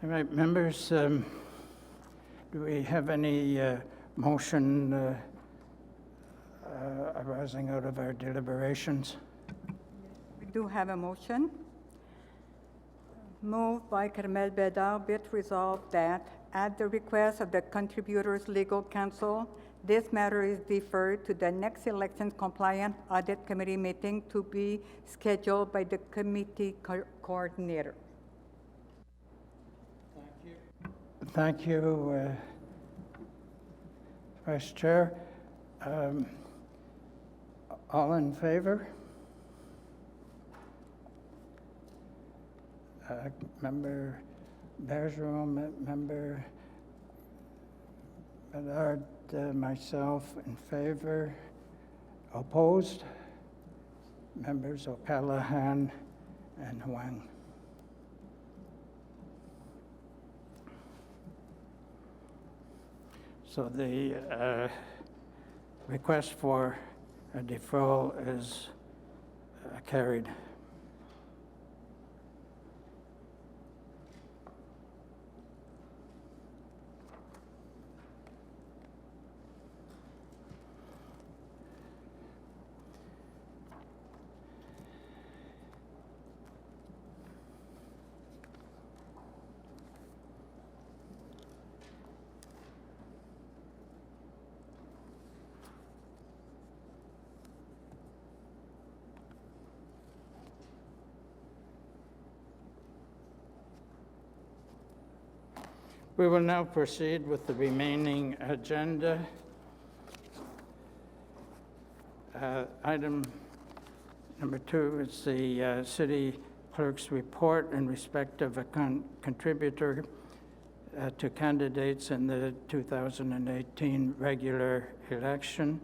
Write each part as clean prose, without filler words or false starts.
All right, members, do we have any motion arising out of our deliberations? We do have a motion. Moved by Carmel Bedard, be it resolved that at the request of the contributors' legal counsel, this matter is deferred to the next elections compliant audit committee meeting to be scheduled by the committee coordinator. Thank you, Vice Chair. All in favor? Member Bergeron, Member Bedard, myself in favor. Opposed? Members O'Callaghan and Huang. So the request for a deferral is carried. We will now proceed with the remaining agenda. Item number 2 is the city clerk's report in respect of a contributor to candidates in the 2018 regular election.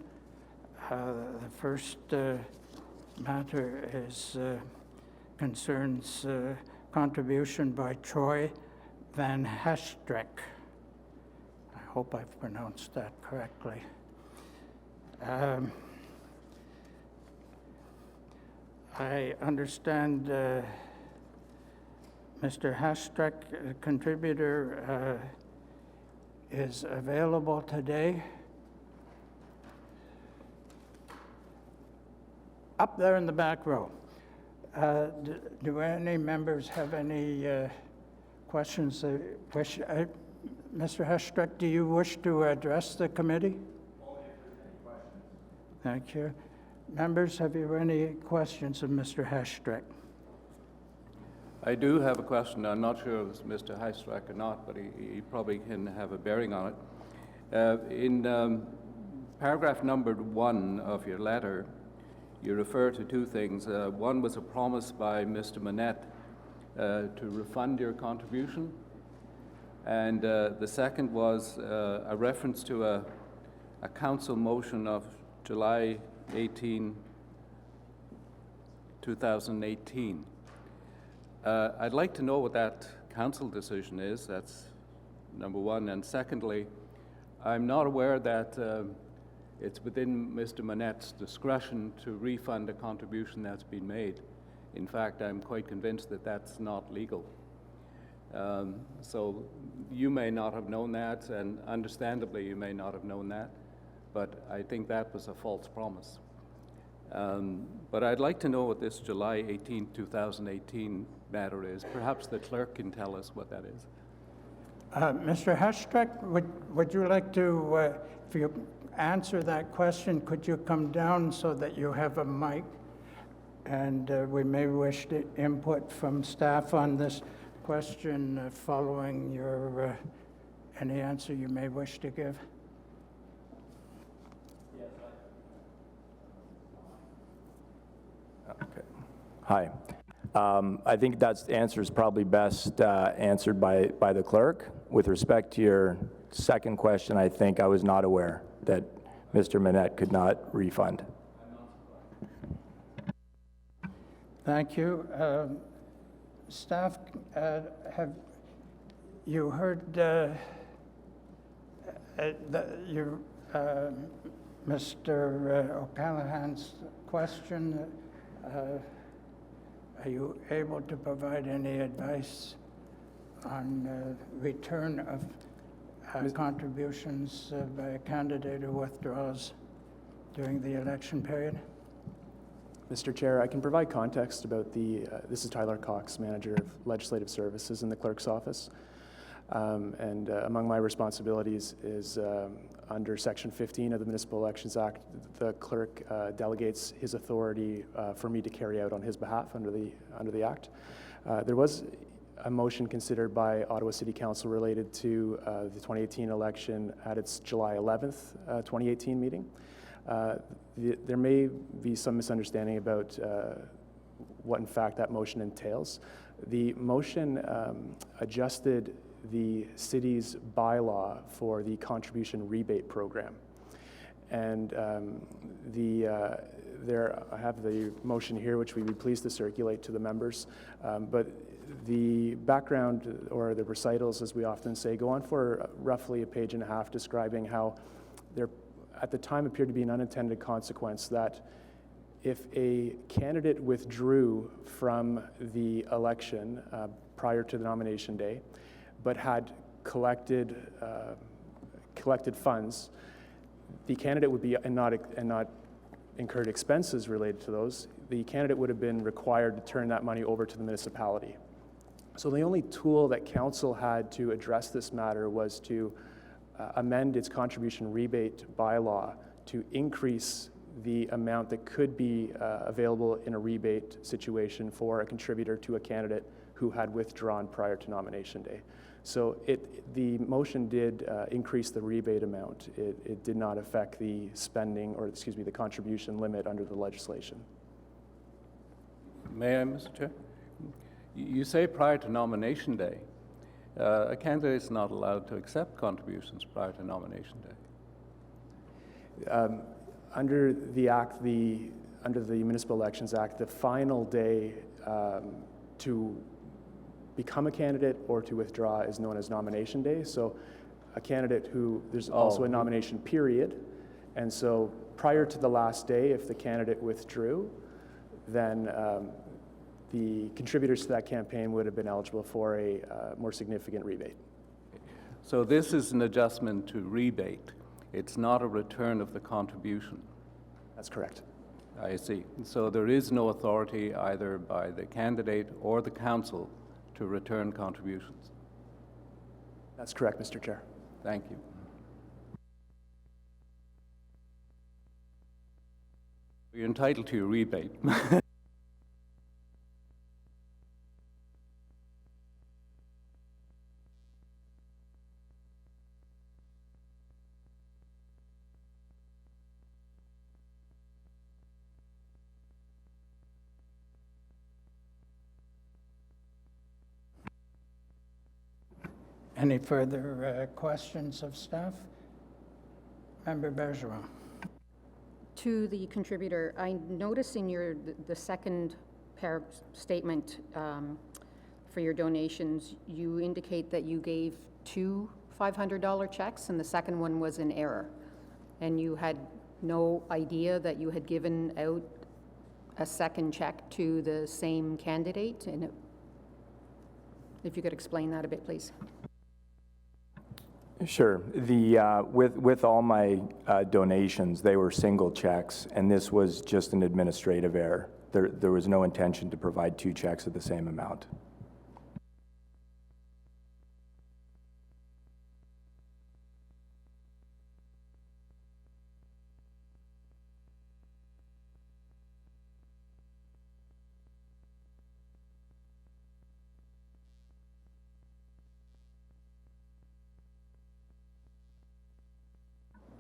The first matter is concerns contribution by Troy Van Hestreck. I hope I've pronounced that correctly. I understand Mr. Hestreck, a contributor, is available today. Up there in the back row. Do any members have any questions? Mr. Hestreck, do you wish to address the committee? Only if there's any questions. Thank you. Members, have you any questions of Mr. Hestreck? I do have a question. I'm not sure if it's Mr. Hestreck or not, but he probably can have a bearing on it. In paragraph numbered 1 of your letter, you refer to two things. One was a promise by Mr. Manette to refund your contribution, and the second was a reference to a council motion of July 18, 2018. I'd like to know what that council decision is. That's number one. And secondly, I'm not aware that it's within Mr. Manette's discretion to refund a contribution that's been made. In fact, I'm quite convinced that that's not legal. So you may not have known that, and understandably you may not have known that, but I think that was a false promise. But I'd like to know what this July 18, 2018 matter is. Perhaps the clerk can tell us what that is. Mr. Hestreck, would you like to, if you answer that question, could you come down so that you have a mic? And we may wish to input from staff on this question following your any answer you may wish to give. Yes. Okay. Hi. I think that answer is probably best answered by the clerk. With respect to your second question, I think I was not aware that Mr. Manette could not refund. Thank you. Staff, have you heard Mr. O'Callaghan's question? Are you able to provide any advice on return of contributions by a candidate who withdraws during the election period? Mr. Chair, I can provide context about this is Tyler Cox, Manager of Legislative Services in the Clerk's Office. Among my responsibilities is under Section 15 of the Municipal Elections Act, the clerk delegates his authority for me to carry out on his behalf under the Act. There was a motion considered by Ottawa City Council related to the 2018 election at its July 11th, 2018 meeting. There may be some misunderstanding about what in fact that motion entails. The motion adjusted the city's bylaw for the contribution rebate program. And I have the motion here, which we'd be pleased to circulate to the members. But the background, or the recitals, as we often say, go on for roughly a page and a half, describing how there, at the time, appeared to be an unintended consequence that if a candidate withdrew from the election prior to the nomination day, but had collected funds, the candidate would be, and not incurred expenses related to those, the candidate would have been required to turn that money over to the municipality. So the only tool that council had to address this matter was to amend its contribution rebate bylaw to increase the amount that could be available in a rebate situation for a contributor to a candidate who had withdrawn prior to nomination day. So the motion did increase the rebate amount. It did not affect the spending, or excuse me, the contribution limit under the legislation. May I, Mr. Chair? You say prior to nomination day. A candidate is not allowed to accept contributions prior to nomination day. Under the Act, under the Municipal Elections Act, the final day to become a candidate or to withdraw is known as nomination day. So a candidate there's also a nomination period. And so prior to the last day, if the candidate withdrew, then the contributors to that campaign would have been eligible for a more significant rebate. So this is an adjustment to rebate. It's not a return of the contribution. That's correct. I see. So there is no authority either by the candidate or the council to return contributions. That's correct, Mr. Chair. Thank you. You're entitled to your rebate. Any further questions of staff? Member Bergeron. To the contributor, I notice in the second statement for your donations, you indicate that you gave 2 $500 checks and the second one was in error. And you had no idea that you had given out a second check to the same candidate? And if you could explain that a bit, please. Sure. With all my donations, they were single checks, and this was just an administrative error. There was no intention to provide 2 checks of the same amount.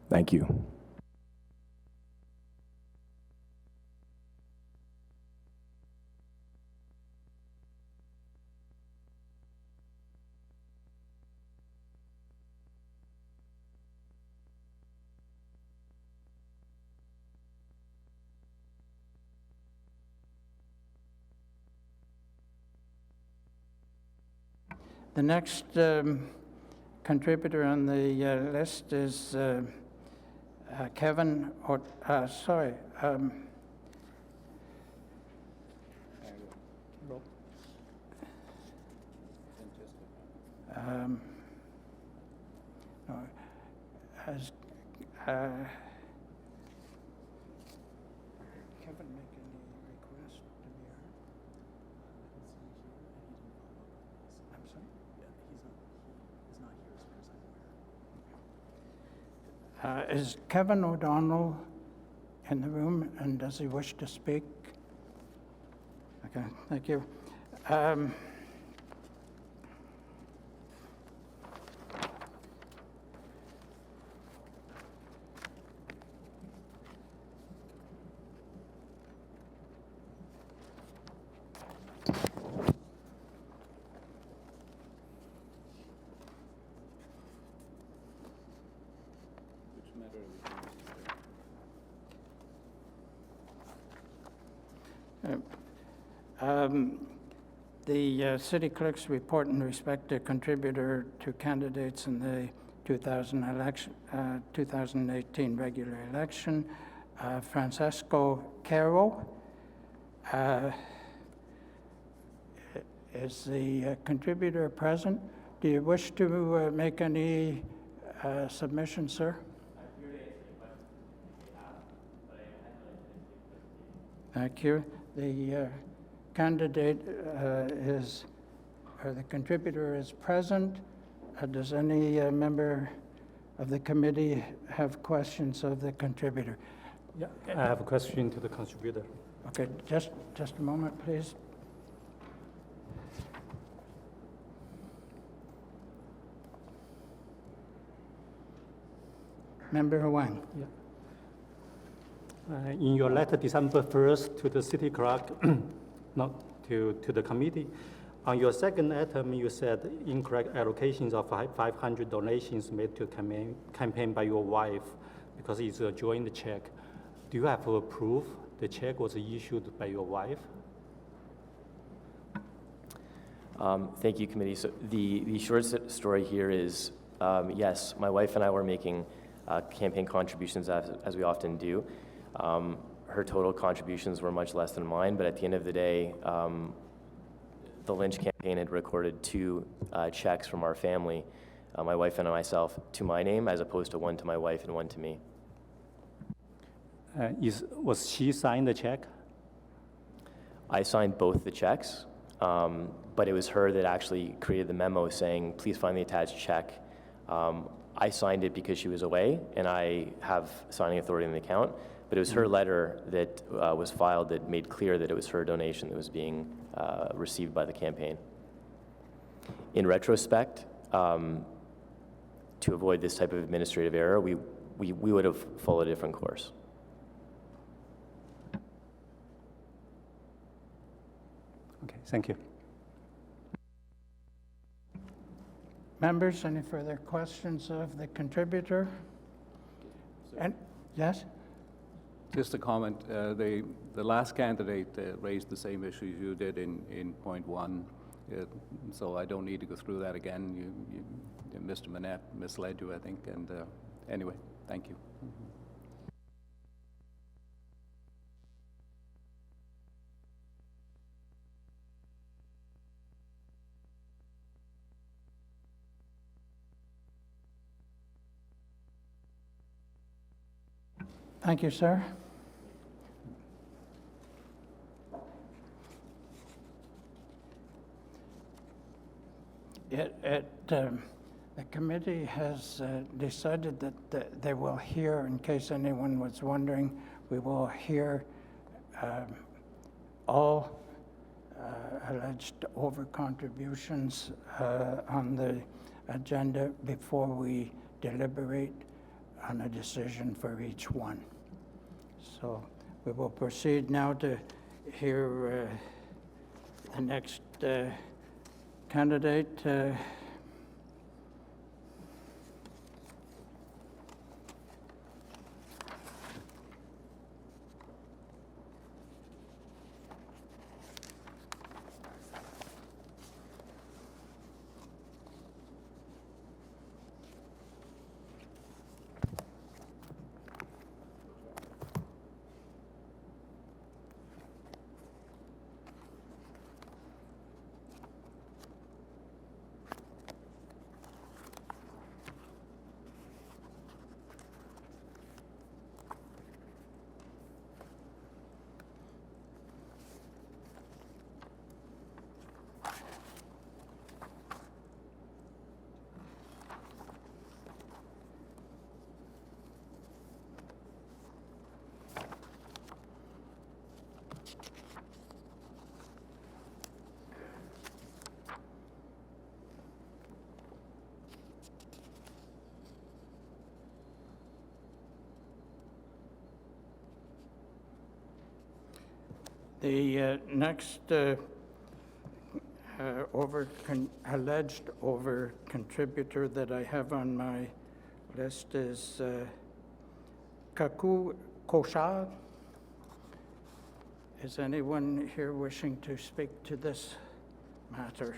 Thank you. The next contributor on the list is Kevin, sorry. No, Has Kevin make any request to be heard? I'm sorry? Is Kevin O'Donnell in the room, and does he wish to speak? Okay, thank you. Which matter are we doing? The city clerk's report in respect to contributor to candidates in the 2018 regular election, Francesco Caro. Is the contributor present? Do you wish to make any submission, sir? Thank you. The candidate or the contributor is present. Does any member of the committee have questions of the contributor? Yeah, I have a question to the contributor. Okay, just a moment, please. Member Wang. Yeah. In your letter December 1st to the city clerk, not to the committee, on your second item, you said incorrect allocations of 500 donations made to campaign by your wife because it's a joint check. Do you have proof the check was issued by your wife? Thank you, committee. So the short story here is, yes, my wife and I were making campaign contributions as we often do. Her total contributions were much less than mine, but at the end of the day, the Lynch campaign had recorded 2 checks from our family, my wife and myself, to my name, as opposed to one to my wife and one to me. Was she signed the check? I signed both the checks, but it was her that actually created the memo saying, please find the attached check. I signed it because she was away, and I have signing authority on the account, but it was her letter that was filed that made clear that it was her donation that was being received by the campaign. In retrospect, to avoid this type of administrative error, we would have followed a different course. Okay, thank you. Members, any further questions of the contributor? And yes? Just a comment. The last candidate raised the same issues you did in point 1, so I don't need to go through that again. Mr. Manette misled you, I think, and anyway, thank you. Thank you, sir. The committee has decided that they will hear, in case anyone was wondering, we will hear all alleged over-contributions on the agenda before we deliberate on a decision for each one. So we will proceed now to hear the next candidate. The next alleged over-contributor that I have on my list is Kaku Koshal. Is anyone here wishing to speak to this matter?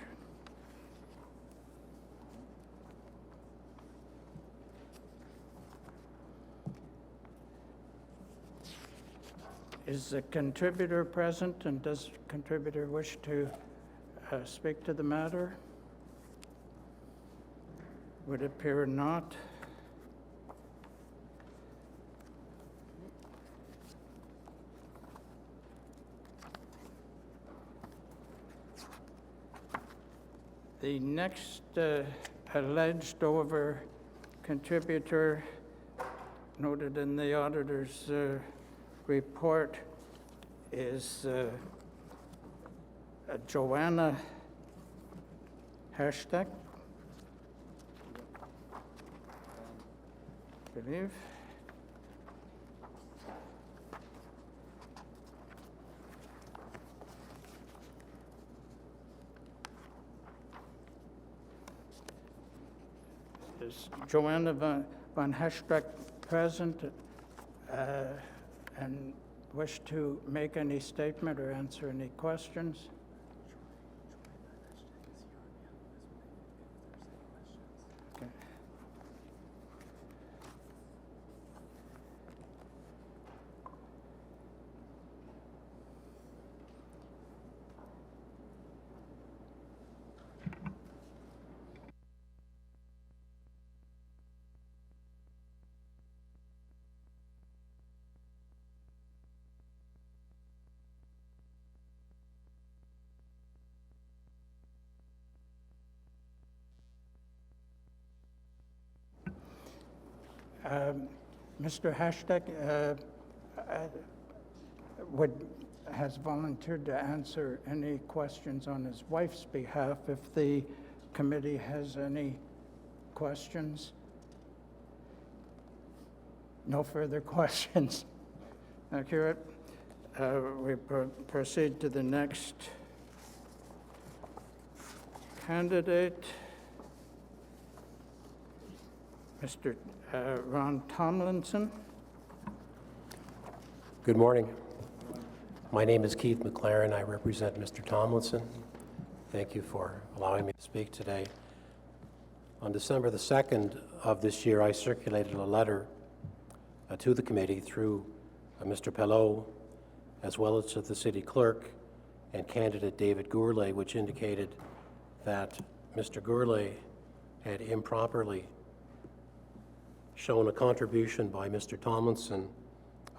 Is the contributor present, and does the contributor wish to speak to the matter? Would appear not. The next alleged over contributor noted in the auditor's report is Joanna Hashtag, I believe. Is Joanna van Hashtag present and wish to make any statement or answer any questions? Okay. Mr. Hashtag has volunteered to answer any questions on his wife's behalf. If the committee has any questions. No further questions. Thank you. We proceed to the next candidate. Mr. Ron Tomlinson. Good morning. My name is Keith McLaren. I represent Mr. Tomlinson. Thank you for allowing me to speak today. On December the 2nd of this year, I circulated a letter to the committee through Mr. Pelot, as well as to the city clerk and candidate David Gourlay, which indicated that Mr. Gourlay had improperly shown a contribution by Mr. Tomlinson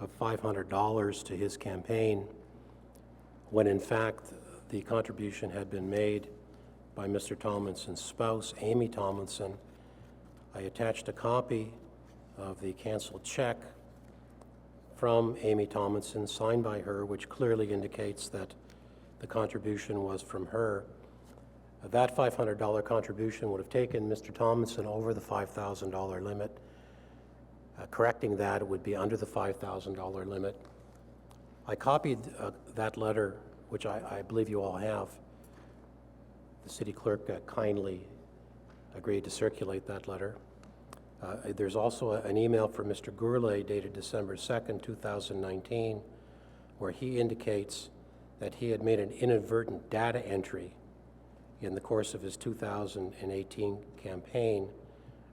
of $500 to his campaign, when in fact the contribution had been made by Mr. Tomlinson's spouse, Amy Tomlinson. I attached a copy of the canceled check from Amy Tomlinson, signed by her, which clearly indicates that the contribution was from her. That $500 contribution would have taken Mr. Tomlinson over the $5,000 limit. Correcting that, it would be under the $5,000 limit. I copied that letter, which I believe you all have. The city clerk kindly agreed to circulate that letter. There's also an email from Mr. Gourlay dated December 2nd, 2019, where he indicates that he had made an inadvertent data entry in the course of his 2018 campaign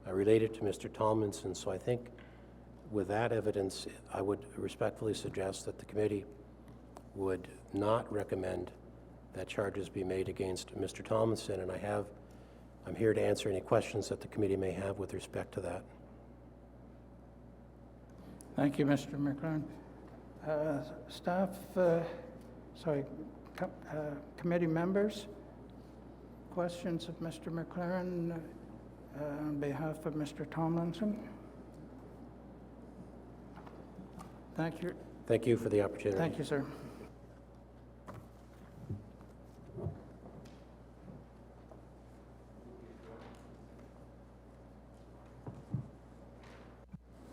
related to Mr. Tomlinson. So I think with that evidence, I would respectfully suggest that the committee would not recommend that charges be made against Mr. Tomlinson, and I'm here to answer any questions that the committee may have with respect to that. Thank you, Mr. McLaren. Staff, committee members, questions of Mr. McLaren on behalf of Mr. Tomlinson? Thank you. Thank you for the opportunity. Thank you, sir.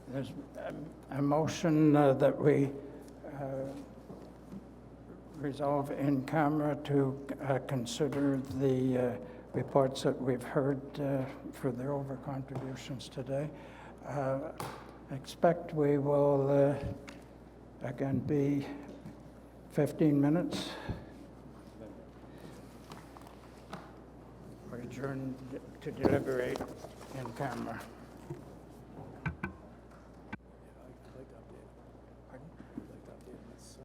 There's a motion that we resolve in camera to consider the reports that we've heard for their over contributions today. Expect we will again be 15 minutes. We adjourn to deliberate in camera.